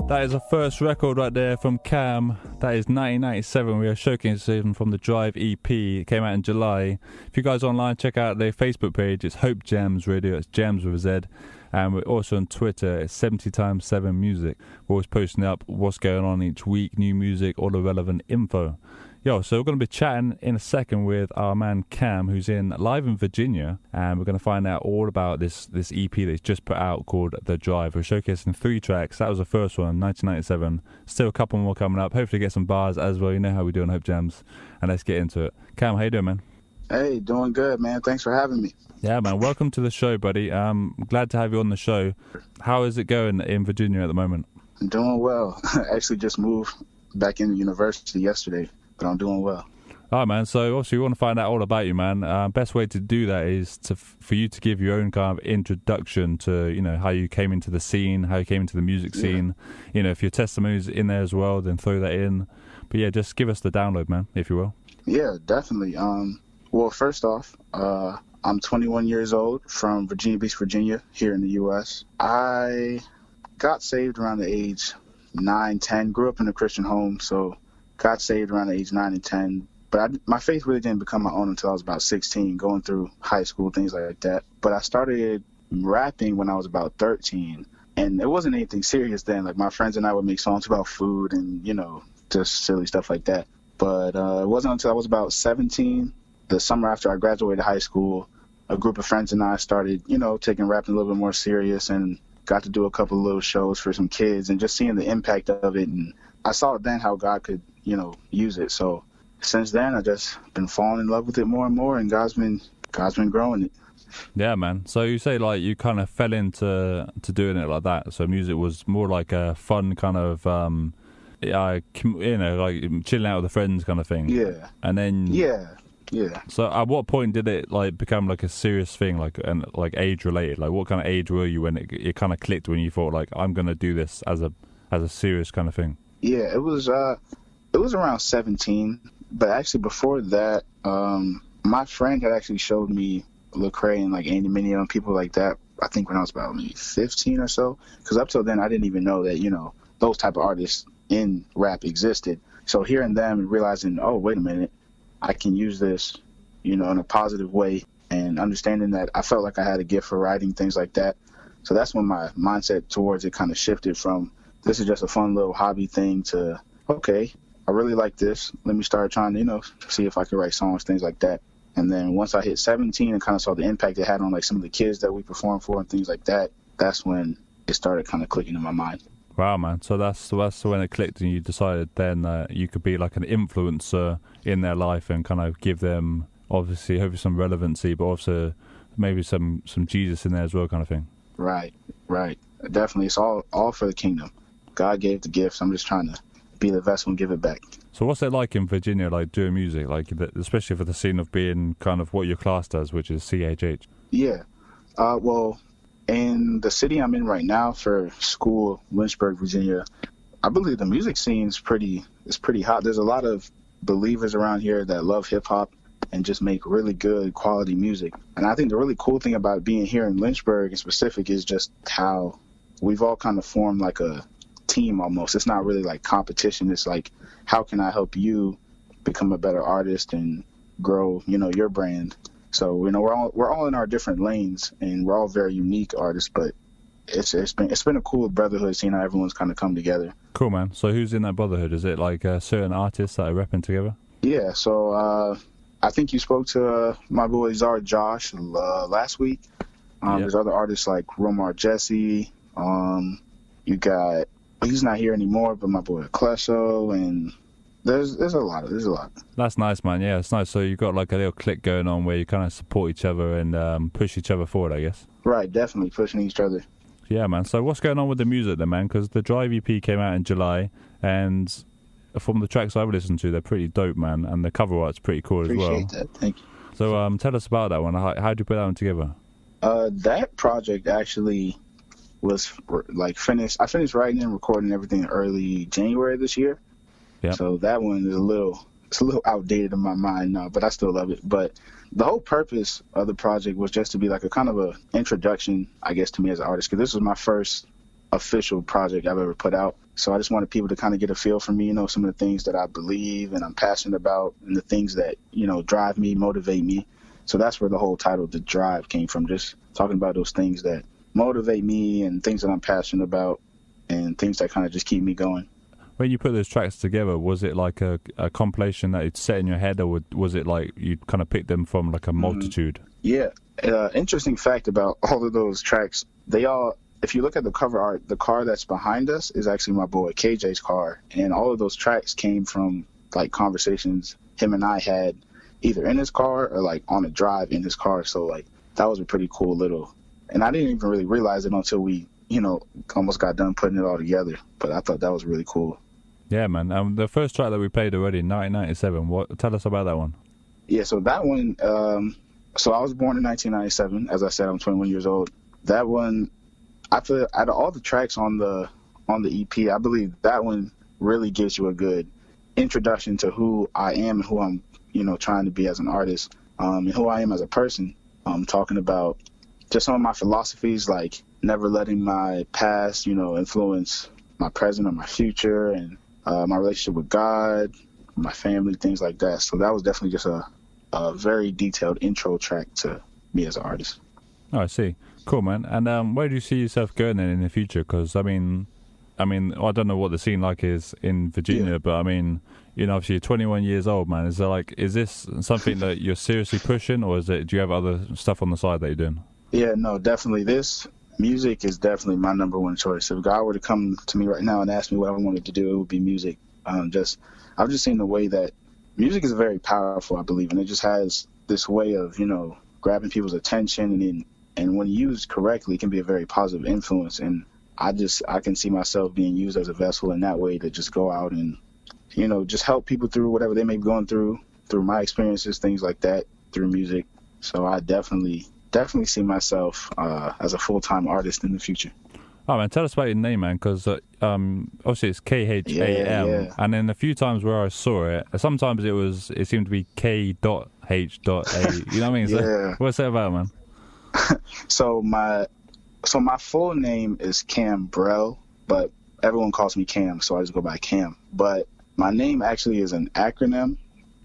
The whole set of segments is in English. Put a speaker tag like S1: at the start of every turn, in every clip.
S1: That is a first record right there from KHAM. That is 1997. We are showcasing from the Drive EP. It came out in July. If you guys are online, check out their Facebook page. It's HopeJamz Radio. It's Jams with a Z. And we're also on Twitter. It's 70x7 Music. We're always posting up what's going on each week, new music, all the relevant info. Yo, so we're going to be chatting in a second with our man Cam, who's live in Virginia, and we're going to find out all about this EP that he's just put out called The Drive. We're showcasing 3 tracks. That was the first one, 1997. Still a couple more coming up. Hopefully get some bars as well. You know how we do on HopeJamz. And let's get into it. Cam, how you doing, man?
S2: Hey, doing good, man. Thanks for having me.
S1: Yeah, man. Welcome to the show, buddy. Glad to have you on the show. How is it going in Virginia at the moment?
S2: I'm doing well. I actually just moved back into university yesterday, but I'm doing well.
S1: All right, man. So obviously we want to find out all about you, man. Best way to do that is for you to give your own kind of introduction to, you know, how you came into the scene, how you came into the music scene. You know, if your testimony's in there as well, then throw that in. But yeah, just give us the download, man, if you will. Yeah,
S2: definitely. Well, first off, I'm 21 years old from Virginia Beach, Virginia, here in the U.S. I got saved around the age 9, 10, grew up in a Christian home, so got saved around the age 9 and 10. But my faith really didn't become my own until I was about 16, going through high school, things like that. But I started rapping when I was about 13, and it wasn't anything serious then. Like, my friends and I would make songs about food and, you know, just silly stuff like that. But it wasn't until I was about 17, the summer after I graduated high school, a group of friends and I started, you know, taking rapping a little bit more serious and got to do a couple of little shows for some kids and just seeing the impact of it. And I saw then how God could, you know, use it. So since then, I just been falling in love with it more and more, and God's been growing it.
S1: Yeah, man. So you say like you kind of fell into doing it like that. So music was more like a fun kind of, you know, like chilling out with the friends kind of thing.
S2: Yeah.
S1: And then
S2: Yeah.
S1: So at what point did it like become like a serious thing, like age related? Like what kind of age were you when it kind of clicked, when you thought like I'm gonna do this as a serious kind of thing?
S2: Yeah, it was around 17, but actually before that, my friend had actually showed me Lecrae and like Andy Mineo and people like that. I think when I was about maybe 15 or so, because up till then I didn't even know that, you know, those type of artists in rap existed. So hearing them and realizing, oh, wait a minute, I can use this, you know, in a positive way, and understanding that I felt like I had a gift for writing, things like that. So that's when my mindset towards it kind of shifted from this is just a fun little hobby thing to, okay, I really like this. Let me start trying to, you know, see if I can write songs, things like that. And then once I hit 17 and kind of saw the impact it had on like some of the kids that we performed for and things like that, that's when it started kind of clicking in my mind.
S1: Wow, man. So that's when it clicked and you decided then that you could be like an influencer in their life and kind of give them, obviously, hopefully some relevancy, but also maybe some Jesus in there as well kind of thing. Right.
S2: Definitely. It's all for the kingdom. God gave the gifts. I'm just trying to be the vessel and give it back.
S1: So what's it like in Virginia, like doing music, like especially for the scene of being kind of what your class does, which is CHH?
S2: Yeah. Well, in the city I'm in right now for school, Lynchburg, Virginia, I believe the music scene is pretty hot. There's a lot of believers around here that love hip hop and just make really good quality music. And I think the really cool thing about being here in Lynchburg in specific is just how we've all kind of formed like a team almost. It's not really like competition. It's like, how can I help you become a better artist and grow, you know, your brand? So, you know, we're all in our different lanes, and we're all very unique artists, but it's been a cool brotherhood seeing how everyone's kind of come together.
S1: Cool, man. So who's in that brotherhood? Is it like certain artists that are rapping together?
S2: Yeah, so I think you spoke to my boy Czar Josh last week. Yep. There's other artists like Romar Jesse. You got, he's not here anymore, but my boy Clesso, and there's a lot.
S1: That's nice, man. Yeah, it's nice. So you've got like a little clique going on where you kind of support each other and push each other forward, I guess.
S2: Right, definitely pushing each other.
S1: Yeah, man. So what's going on with the music then, man? Because the Drive EP came out in July, and from the tracks I've listened to, they're pretty dope, man. And the cover art's pretty cool as well.
S2: Appreciate that. Thank you.
S1: So tell us about that one. How did you put that one together?
S2: That project actually was like finished. I finished writing and recording everything early January this year. Yeah. So that one is a little outdated in my mind now, but I still love it. But the whole purpose of the project was just to be like a kind of a introduction, I guess, to me as an artist, because this was my first official project I've ever put out. So I just wanted people to kind of get a feel for me, some of the things that I believe and I'm passionate about, and the things that, drive me, motivate me. So that's where the whole title, The Drive, came from, just talking about those things that motivate me and things that I'm passionate about and things that kind of just keep me going.
S1: When you put those tracks together, was it like a compilation that you'd set in your head, or was it like you kind of picked them from like a multitude?
S2: Yeah. Interesting fact about all of those tracks, they all, if you look at the cover art, the car that's behind us is actually my boy KJ's car. And all of those tracks came from like conversations him and I had either in his car or like on a drive in his car. So like that was a pretty cool little, and I didn't even really realize it until we, almost got done putting it all together. But I thought that was really cool. Yeah,
S1: man. The first track that we played already, 1997. Tell us about that one.
S2: Yeah, so that one, so I was born in 1997. As I said, I'm 21 years old. That one, I feel out of all the tracks on the EP, I believe that one really gives you a good introduction to who I am and who I'm, trying to be as an artist, and who I am as a person. Talking about just some of my philosophies, like never letting my past, influence my present or my future, and my relationship with God, my family, things like that. So that was definitely just a very detailed intro track to me as an artist.
S1: Oh, I see. Cool, man. And where do you see yourself going in the future? Because I don't know what the scene like is in Virginia, but obviously you're 21 years old, man. Is this something that you're seriously pushing, or do you have other stuff on the side that you're doing?
S2: Yeah, no, definitely. This music is definitely my number one choice. If God were to come to me right now and ask me what I wanted to do, it would be music. I've just seen the way that music is very powerful, I believe, and it just has this way of, grabbing people's attention, and when used correctly, it can be a very positive influence. And I can see myself being used as a vessel in that way to just go out and, just help people through whatever they may be going through my experiences, things like that, through music. So I definitely see myself as a full-time artist in the future.
S1: Oh, man, tell us about your name, man, because obviously it's KHAM,
S2: yeah.
S1: And then a few times where I saw it, sometimes it seemed to be K.H.A. You know what I mean? So,
S2: yeah.
S1: What's that about, man?
S2: So my full name is Cam Brell, but everyone calls me Cam, so I just go by Cam. But my name actually is an acronym.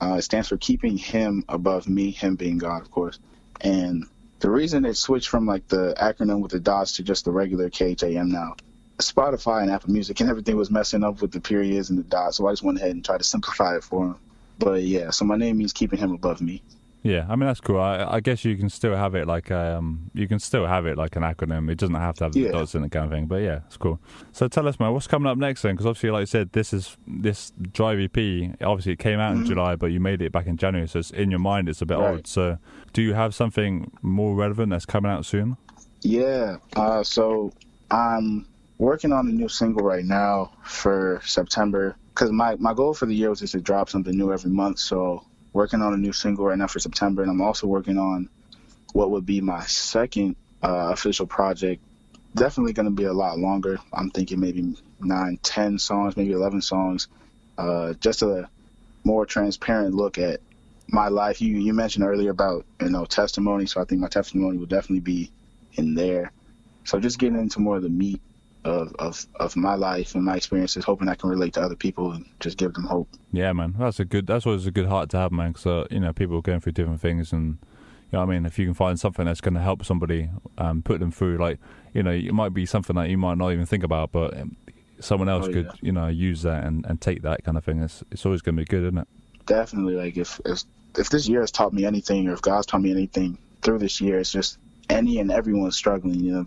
S2: It stands for Keeping Him Above Me, him being God, of course. And the reason it switched from like the acronym with the dots to just the regular KHAM now, Spotify and Apple Music and everything was messing up with the periods and the dots, so I just went ahead and tried to simplify it for them. But yeah, so my name means keeping him above me.
S1: Yeah, that's cool. I guess you can still have it like an acronym. It doesn't have to have the dots in it, kind of thing. But yeah, it's cool. So tell us, man, what's coming up next then? Because obviously, like I said, this Drive EP. Obviously, it came out in July, but you made it back in January, so it's in your mind. It's a bit old. So, do you have something more relevant that's coming out soon?
S2: Yeah. So I'm working on a new single right now for September. Because my goal for the year was just to drop something new every month. So working on a new single right now for September, and I'm also working on what would be my second official project. Definitely going to be a lot longer. I'm thinking maybe 9, 10 songs, maybe 11 songs. Just a more transparent look at my life. You mentioned earlier about testimony, so I think my testimony will definitely be in there. So just getting into more of the meat of my life and my experiences, hoping I can relate to other people and just give them hope. Yeah, man, that's always a good heart to have, man. Because people are going through different things, and if you can find something that's going to help somebody, put them through, like it might be something that you might not even think about, but someone else could use that and take that kind of thing. It's always going to be good, isn't it? Definitely. Like if this year has taught me anything, or if God's taught me anything through this year, it's just any and everyone struggling.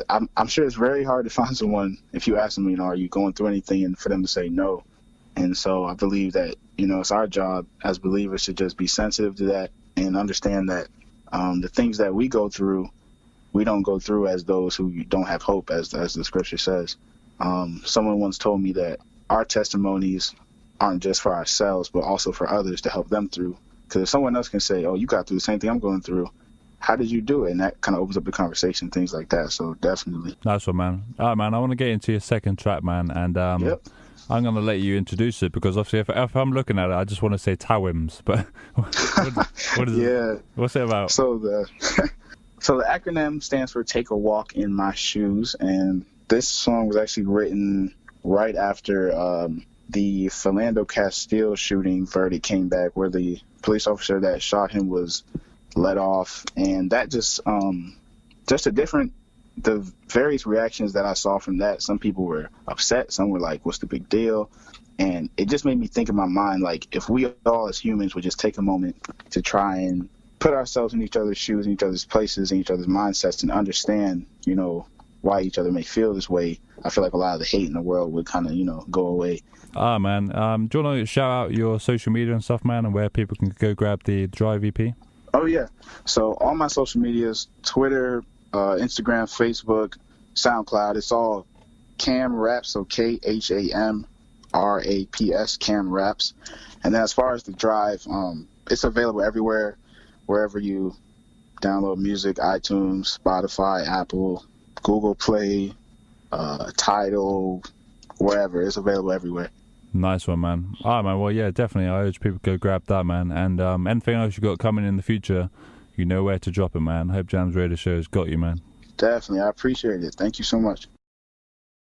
S2: I'm sure it's very hard to find someone, if you ask them, are you going through anything, and for them to say no. And so I believe that, it's our job as believers to just be sensitive to that and understand that the things that we go through, we don't go through as those who don't have hope, as the scripture says. Someone once told me that our testimonies aren't just for ourselves, but also for others to help them through. Because if someone else can say, oh, you got through the same thing I'm going through, how did you do it? And that kind of opens up the conversation, things like that. So definitely.
S1: Nice one, man. All right, man, I want to get into your second track, man. And I'm going to let you introduce it, because obviously if I'm looking at it, I just want to say HopeJamz. But what is it? What's it about?
S2: So the acronym stands for Take a Walk in My Shoes. And This song was actually written right after the Philando Castile shooting verdict came back, where the police officer that shot him was let off, and that just the various reactions that I saw from that. Some people were upset, some were like, what's the big deal? And it just made me think in my mind, like, if we all as humans would just take a moment to try and put ourselves in each other's shoes, in each other's places, in each other's mindsets, and understand, why each other may feel this way, I feel like a lot of the hate in the world would kind of, go away.
S1: Man. Do you want to shout out your social media and stuff, man, and where people can go grab the Drive EP?
S2: Oh, yeah. So all my social medias, Twitter, Instagram, Facebook, SoundCloud, it's all KHAM Raps, so KHAM RAPS, KHAM Raps. And then as far as the Drive, it's available everywhere, wherever you download music, iTunes, Spotify, Apple, Google Play, Tidal, wherever. It's available everywhere.
S1: Nice one, man. All right, man. Well, yeah, definitely. I urge people to go grab that, man. And anything else you got coming in the future, you know where to drop it, man. HopeJamz Radio Show has got you, man.
S2: Definitely. I appreciate it. Thank you so much.